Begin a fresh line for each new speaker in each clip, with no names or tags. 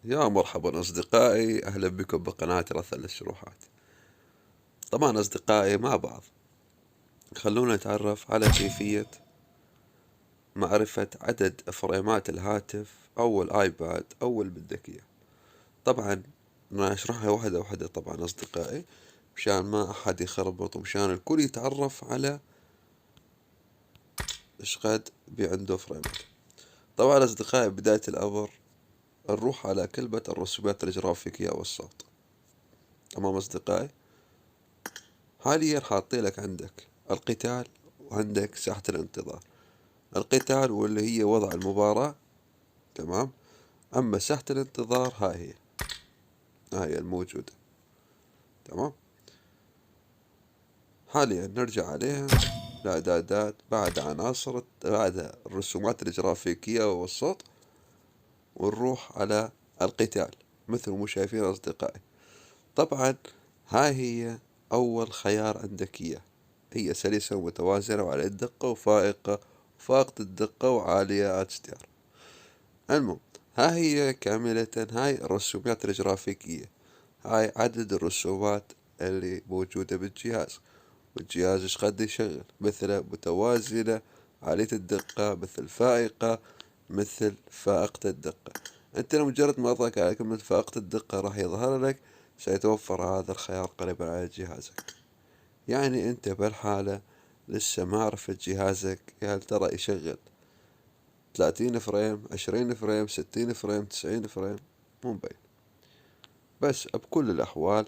يا مرحبا أصدقائي، أهلا بكم بقناة رث الشروحات. طبعا أصدقائي مع بعض خلونا نتعرف على كيفية معرفة عدد فريمات الهاتف أو الآيباد أو البندقية. طبعا أنا أشرحها واحدة واحدة طبعا أصدقائي، مشان ما أحد يخربط ومشان الكل يتعرف على إيش قد بي عنده فريمات. طبعا أصدقائي بداية الأمر نروح على كلمة الرسومات الجرافيكية والصوت. تمام أصدقائي، حاليا حاطين لك عندك القتال وعندك ساحة الانتظار. القتال واللي هي وضع المباراة، تمام. أما ساحة الانتظار هاي الموجودة، تمام. حاليا نرجع عليها الإعدادات، بعد عناصر، بعد الرسومات الجرافيكية والصوت، ونروح على القتال مثل ما شايفين أصدقائي. طبعا هاي هي أول خيار عندك، هي سلسة ومتوازنة وعلى الدقة وفائقة وفاقة الدقة وعالية HDR. المهم، ها هي كاملة هاي الرسومات الجرافيكية، هاي عدد الرسومات اللي موجودة بالجهاز، والجهاز ايش قد يشغل، مثل متوازنة، عالية الدقة، مثل فائقة، مثل فائقة الدقة. انت لمجرد ما اضغط على كلمة فائقة الدقة راح يظهر لك سيتوفر هذا الخيار قريبا على جهازك. يعني انت بالحالة لسه ما عرفت جهازك هل ترى يشغل 30 فريم، 20 فريم، 60 فريم، 90 فريم، مو مبين. بس بكل الأحوال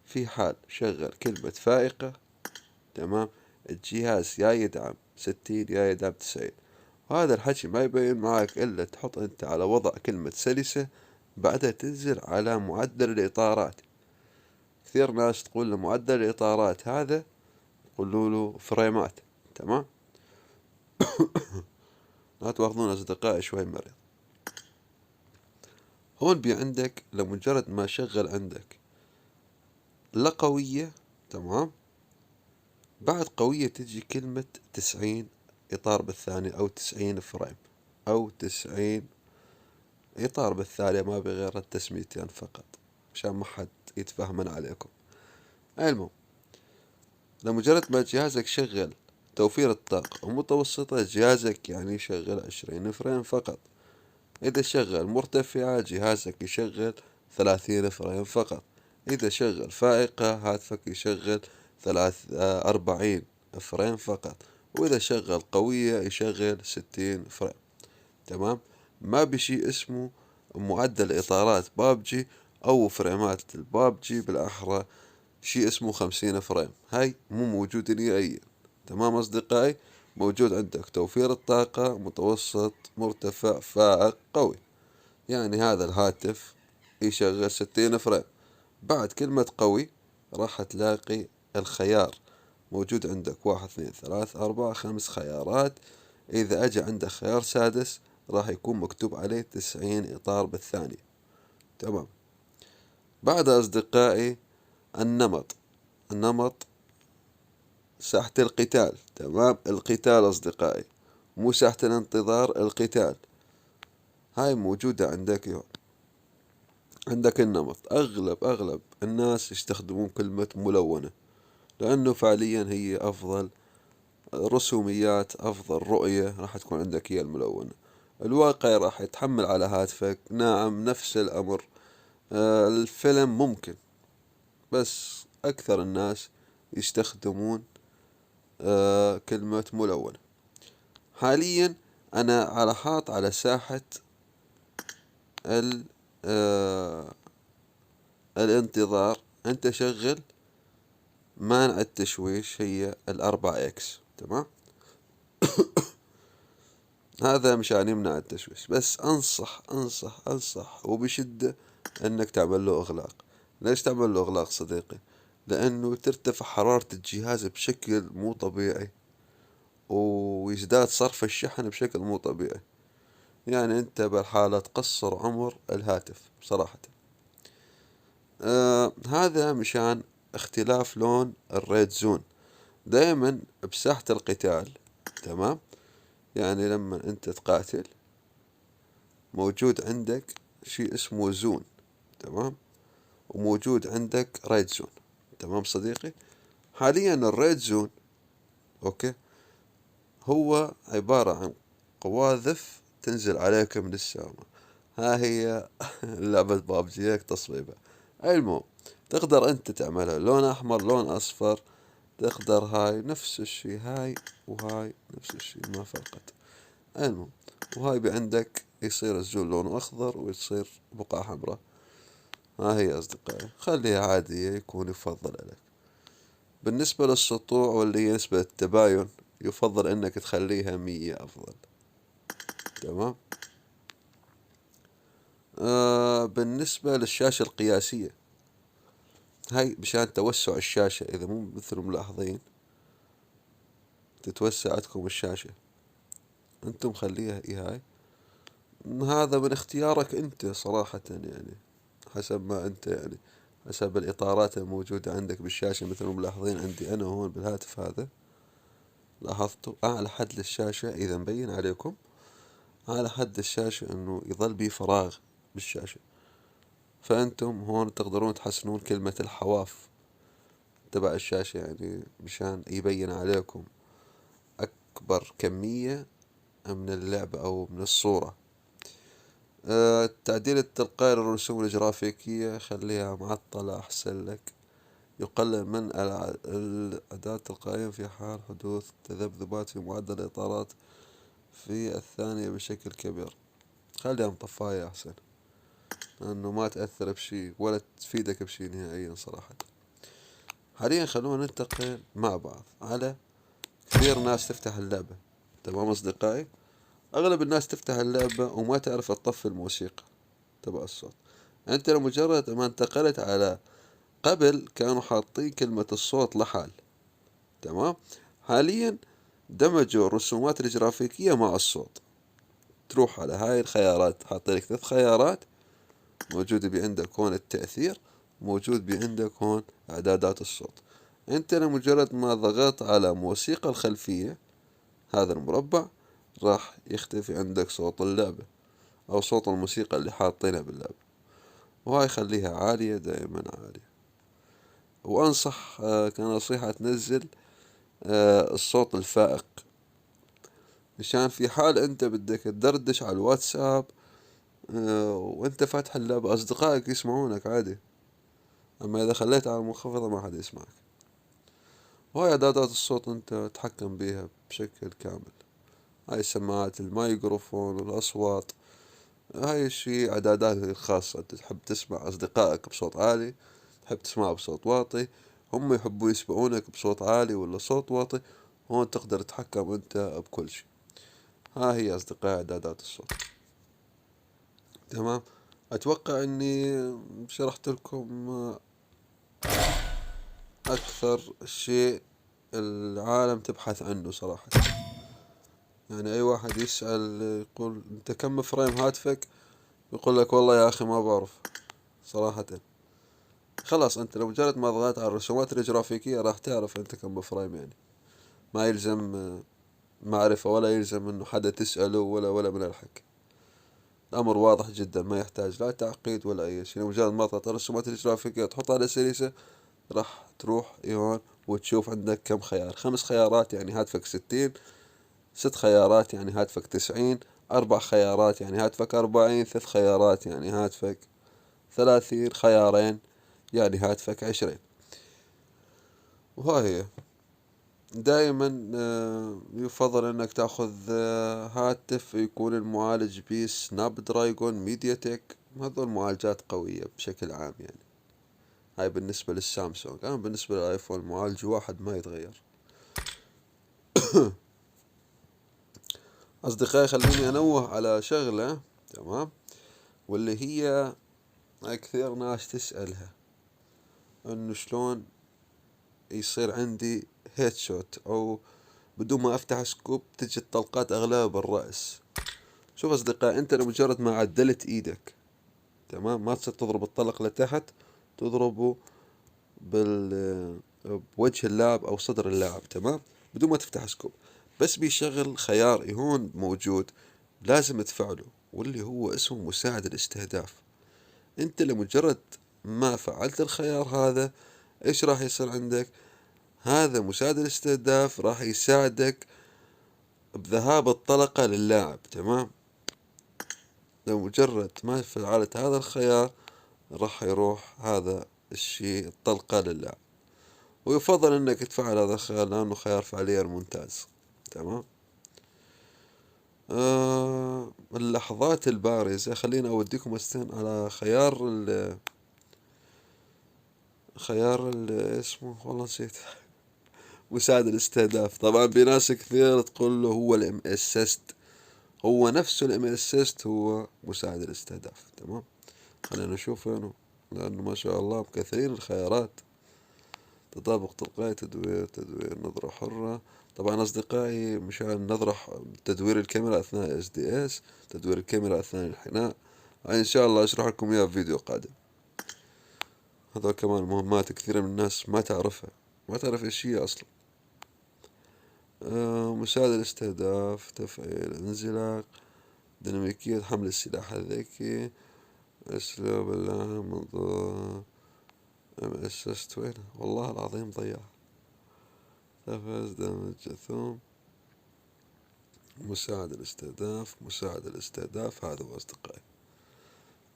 في حال شغل كلمة فائقة، تمام، الجهاز يا يدعم 60 يا يدعم 90. وهذا الحكي ما يبين معك إلا تحط أنت على وضع كلمة سلسة، بعدها تنزل على معدل الإطارات. كثير ناس تقول له معدل الإطارات هذا، قولوا له فريمات، تمام. لا تواخذون أصدقائي شوي مريض. هون بي عندك لمجرد ما شغل عندك لا قوية، تمام، بعد قوية تجي كلمة 90 إطار بالثانية أو 90 فريم أو 90 إطار بالثانية، ما بغير التسميتين فقط عشان ما حد يتفهمن عليكم. المهم، لمجرد ما جهازك شغل توفير الطاقة ومتوسطة، جهازك يعني يشغل 20 فريم فقط. إذا شغل مرتفعة جهازك يشغل 30 فريم فقط. إذا شغل فائقة هاتفك يشغل 40 فريم فقط. وإذا شغل قوية يشغل 60 فريم، تمام. ما بشي اسمه معدل إطارات بابجي أو فريمات البابجي، بالأحرى شي اسمه 50 فريم، هاي مو موجود نهائيا. تمام أصدقائي، موجود عندك توفير الطاقة متوسط، مرتفع، فائق، قوي. يعني هذا الهاتف يشغل 60 فريم. بعد كلمة قوي راح تلاقي الخيار موجود عندك، 1 2 3 4 5 خيارات. إذا أجى عندك خيار سادس راح يكون مكتوب عليه 90 إطار بالثانية، تمام. بعد أصدقائي النمط ساحة القتال، تمام، القتال أصدقائي، مو ساحة الانتظار، القتال. هاي موجودة عندك هون. عندك النمط، أغلب الناس يستخدمون كلمة ملونة، لأنه فعليا هي أفضل رسوميات، أفضل رؤية راح تكون عندك هي الملونة. الواقع راح يتحمل على هاتفك، نعم نفس الأمر. الفيلم ممكن، بس أكثر الناس يستخدمون كلمة ملونة. حاليا أنا على حاط على ساحة ال آه الانتظار، أنت شغل مانع التشويش، هي ال4 إكس، تمام. هذا مشان يمنع التشويش، بس أنصح وبشدة أنك تعمل له إغلاق. ليش تعمل له إغلاق صديقي؟ لأنه ترتفع حرارة الجهاز بشكل مو طبيعي، ويزداد صرف الشحن بشكل مو طبيعي. يعني أنت بالحالة تقصر عمر الهاتف بصراحة. هذا مشان اختلاف لون الريد زون دائما بساحة القتال، تمام. يعني لما انت تقاتل موجود عندك شيء اسمه زون، تمام، وموجود عندك ريد زون. تمام صديقي. حاليا الريد زون اوكي هو عبارة عن قواذف تنزل عليك من السماء. ها هي لعبة بابجي هيك تصميمها. المهم تقدر انت تعملها لون احمر لون اصفر، تقدر هاي نفس الشي هاي وهاي نفس الشي ما فرقت. المهم وهاي بعندك يصير الزول لونه اخضر ويصير بقعة حمراء. ها هي اصدقائي خليها عادية يكون يفضل لك. بالنسبة للسطوع واللي هي نسبة التباين يفضل انك تخليها 100 افضل. تمام. بالنسبة للشاشة القياسية هاي مشان توسع الشاشة، إذا مو مثل ملاحظين تتوسع عندكم الشاشة، أنتم خليها هاي. هذا من اختيارك أنت صراحة يعني، حسب ما أنت يعني، حسب الإطارات الموجودة عندك بالشاشة. مثل ما ملاحظين عندي أنا هون بالهاتف هذا، لاحظتوا أعلى حد للشاشة إذا مبين عليكم أعلى حد الشاشة إنه يظل بي فراغ بالشاشة. فأنتم هون تقدرون تحسنون كلمة الحواف تبع الشاشة يعني مشان يبين عليكم أكبر كمية من اللعبة أو من الصورة. التعديل التلقائي للرسوم الجرافيكية خليها معطلة أحسن لك. يقلل من الأداة التلقائية في حال حدوث تذبذبات في معدل الإطارات في الثانية بشكل كبير. خليها مطفاية أحسن، لأنه ما تأثر بشي ولا تفيدك بشي نهائيا صراحة. حاليا خلونا ننتقل مع بعض على كثير ناس تفتح اللعبة. تمام أصدقائي. أغلب الناس تفتح اللعبة وما تعرف تطفي الموسيقى تبع الصوت. أنت لمجرد ما انتقلت على، قبل كانوا حاطين كلمة الصوت لحال، تمام، حاليا دمجوا الرسومات الجرافيكية مع الصوت. تروح على هاي الخيارات، حاطين لك 3 خيارات، موجود عندك هون التأثير، موجود عندك هون إعدادات الصوت. أنت لمجرد ما ضغطت على موسيقى الخلفية هذا المربع راح يختفي عندك صوت اللعبة أو صوت الموسيقى اللي حاطينها باللعبة، وهاي خليها عالية دائما عالية. وأنصح كنصيحة تنزل الصوت الفائق، مشان في حال أنت بدك تدردش على الواتساب وأنت فاتح اللعبة أصدقائك يسمعونك عادي، أما إذا خليت على المنخفضة ما حد يسمعك. وهاي إعدادات الصوت أنت تتحكم بيها بشكل كامل. هاي سماعات الميكروفون والأصوات، هاي الشي إعدادات الخاصة. أنت تحب تسمع أصدقائك بصوت عالي، تحب تسمع بصوت واطي، هم يحبوا يسمعونك بصوت عالي ولا صوت واطي، هون تقدر تتحكم أنت بكل شي. ها هي أصدقائي إعدادات الصوت. تمام. أتوقع أني شرحت لكم أكثر شيء العالم تبحث عنه صراحة. يعني أي واحد يسأل يقول أنت كم فريم هاتفك، يقول لك والله يا أخي ما بعرف صراحة. خلاص أنت لو مجرد ما ضغطت على الرسومات الجرافيكية راح تعرف أنت كم فريم يعني. ما يلزم معرفة ولا يلزم إنه حدا تسأله ولا من الحكي. الأمر واضح جدا، ما يحتاج لا تعقيد ولا أي شيء. مجرد ما تضغط على الرسومات الجرافيكية تحطها على سلسة راح تروح هون وتشوف عندك كم خيار. 5 خيارات يعني هاتفك 60، 6 خيارات يعني هاتفك 90، 4 خيارات يعني هاتفك 40، 3 خيارات يعني هاتفك 30، خيارين يعني هاتفك 20. وهاي هي دائما يفضل انك تاخذ هاتف يكون المعالج بيه سناب درايجون ميديا تك. هذول معالجات قوية بشكل عام يعني. هاي بالنسبة للسامسونج. اما بالنسبة للايفون معالج واحد ما يتغير. اصدقائي خليني انوه على شغلة، تمام، واللي هي كثير ناس تسألها انه شلون يصير عندي هيد شوت او بدون ما افتح سكوب تجي الطلقات اغلبها بالرأس. شوف اصدقائي، انت لمجرد ما عدلت ايدك، تمام، ما تصير تضرب الطلق لتحت، تضربه بوجه اللاعب او صدر اللاعب، تمام، بدون ما تفتح سكوب. بس بيشغل خيار هون موجود لازم تفعله، واللي هو اسمه مساعد الاستهداف. انت لمجرد ما فعلت الخيار هذا، ايش راح يصير عندك؟ هذا مساعد الاستهداف راح يساعدك بذهاب الطلقة للاعب، تمام. لمجرد ما فعلت هذا الخيار راح يروح هذا الشيء الطلقة للاعب، ويفضل انك تفعل هذا الخيار لانه خيار فعليا ممتاز، تمام. اللحظات البارزة، خليني اوديكم استن على خيار اسمه والله نسيت. مساعد الاستهداف. طبعا بناس كثير تقول له هو الام اسيست، هو نفسه الام اسيست هو مساعد الاستهداف، تمام. خلينا نشوف وينه، لأنه ما شاء الله مكثرين الخيارات. تطابق تلقائي، تدوير نظرة حرة. طبعا أصدقائي مشان تدوير الكاميرا أثناء اس دي اس، تدوير الكاميرا أثناء الانحناء، إن شاء الله أشرح لكم إياه في فيديو قادم. هذا كمان مهمات كثيرة من الناس ما تعرفها، ما تعرف إيش هي أصلا. مساعد الاستهداف، تفعيل انزلاق، ديناميكية حمل السلاح الذكي، أسلوب اللعب، منظور أسست وينه والله العظيم ضيع. تفز دم الجثوم. مساعد الاستهداف هذا هو أصدقائي.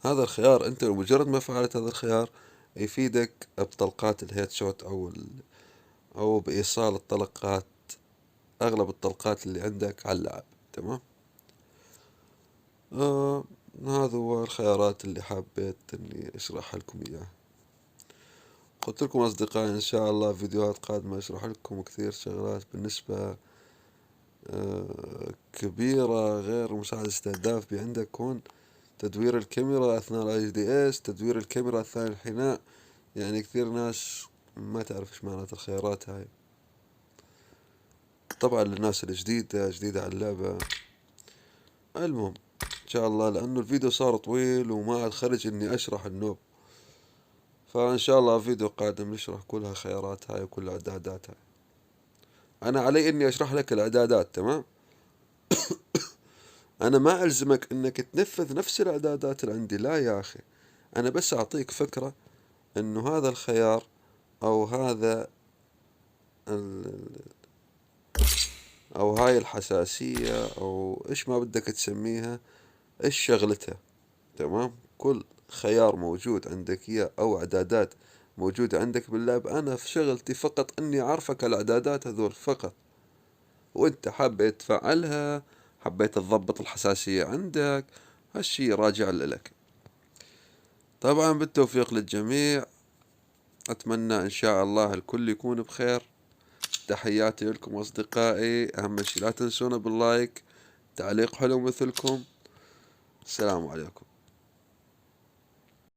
هذا الخيار أنت بمجرد ما فعلت هذا الخيار يفيدك بطلقات الهيد شوت أو بإيصال الطلقات، أغلب الطلقات اللي عندك على اللاعب، تمام. هذا هو الخيارات اللي حبيت إني أشرح لكم إياها. قلت لكم أصدقائي إن شاء الله فيديوهات قادمة أشرح لكم كثير شغلات بالنسبة كبيرة غير مساعد الاستهداف. عندك هون تدوير الكاميرا أثناء ال HDS، تدوير الكاميرا أثناء الحناء. يعني كثير ناس ما تعرف إيش معنات الخيارات هاي، طبعا للناس جديدة على اللعبة. المهم إن شاء الله، لأنه الفيديو صار طويل وما عاد خرج إني أشرح النوب، فإن شاء الله فيديو قادم نشرح كل هالخيارات هاي وكل الإعدادات هاي. أنا علي إني أشرح لك الإعدادات، تمام. أنا ما ألزمك إنك تنفذ نفس الإعدادات اللي عندي، لا يا أخي. أنا بس أعطيك فكرة إنه هذا الخيار أو هذا أو هاي الحساسية أو إيش ما بدك تسميها، إيش شغلتها، تمام. كل خيار موجود عندك إياه أو إعدادات موجودة عندك باللعب، أنا في شغلتي فقط إني أعرفك الإعدادات هذول فقط، وأنت حبيت تفعلها، حبيت تضبط الحساسية عندك، هالشي راجع لك. طبعا بالتوفيق للجميع، أتمنى إن شاء الله الكل يكون بخير. تحياتي لكم أصدقائي، أهم شي لا تنسونا باللايك، تعليق حلو مثلكم. السلام عليكم.